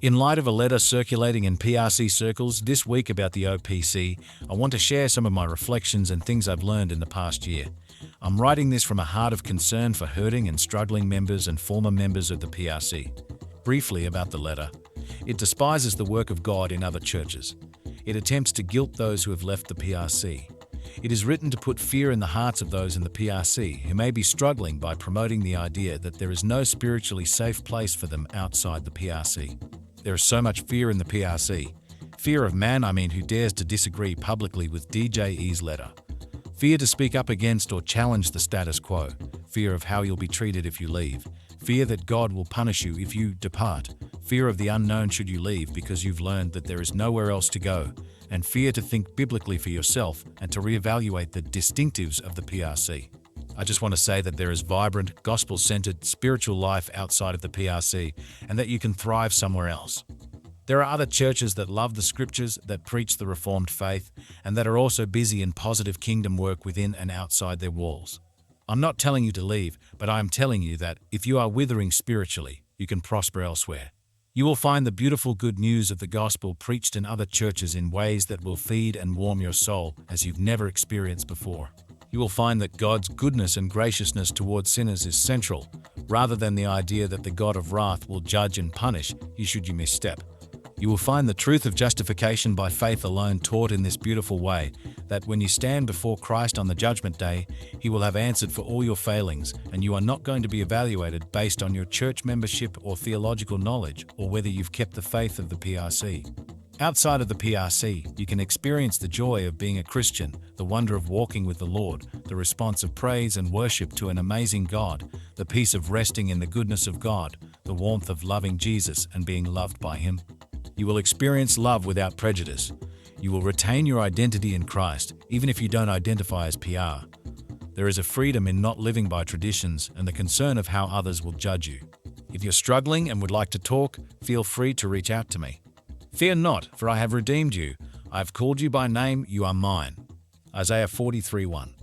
In light of a letter circulating in PRC circles this week about the OPC, I want to share some of my reflections and things I've learned in the past year. I'm writing this from a heart of concern for hurting and struggling members and former members of the PRC. Briefly about the letter. It despises the work of God in other churches. It attempts to guilt those who have left the PRC. It is written to put fear in the hearts of those in the PRC who may be struggling by promoting the idea that there is no spiritually safe place for them outside the PRC. There is so much fear in the PRC. Fear of man, who dares to disagree publicly with DJE's letter. Fear to speak up against or challenge the status quo. Fear of how you'll be treated if you leave. Fear that God will punish you if you depart. Fear of the unknown should you leave because you've learned that there is nowhere else to go. And fear to think biblically for yourself and to reevaluate the distinctives of the PRC. I just want to say that there is vibrant, gospel-centered, spiritual life outside of the PRC and that you can thrive somewhere else. There are other churches that love the scriptures, that preach the Reformed faith, and that are also busy in positive kingdom work within and outside their walls. I'm not telling you to leave, but I am telling you that if you are withering spiritually, you can prosper elsewhere. You will find the beautiful good news of the gospel preached in other churches in ways that will feed and warm your soul as you've never experienced before. You will find that God's goodness and graciousness towards sinners is central, rather than the idea that the God of wrath will judge and punish you should you misstep. You will find the truth of justification by faith alone taught in this beautiful way, that when you stand before Christ on the judgment day, He will have answered for all your failings, and you are not going to be evaluated based on your church membership or theological knowledge, or whether you've kept the faith of the PRC. Outside of the PRC, you can experience the joy of being a Christian, the wonder of walking with the Lord, the response of praise and worship to an amazing God, the peace of resting in the goodness of God, the warmth of loving Jesus and being loved by Him. You will experience love without prejudice. You will retain your identity in Christ, even if you don't identify as PR. There is a freedom in not living by traditions and the concern of how others will judge you. If you're struggling and would like to talk, feel free to reach out to me. Fear not, for I have redeemed you. I have called you by name, you are mine. Isaiah 43:1.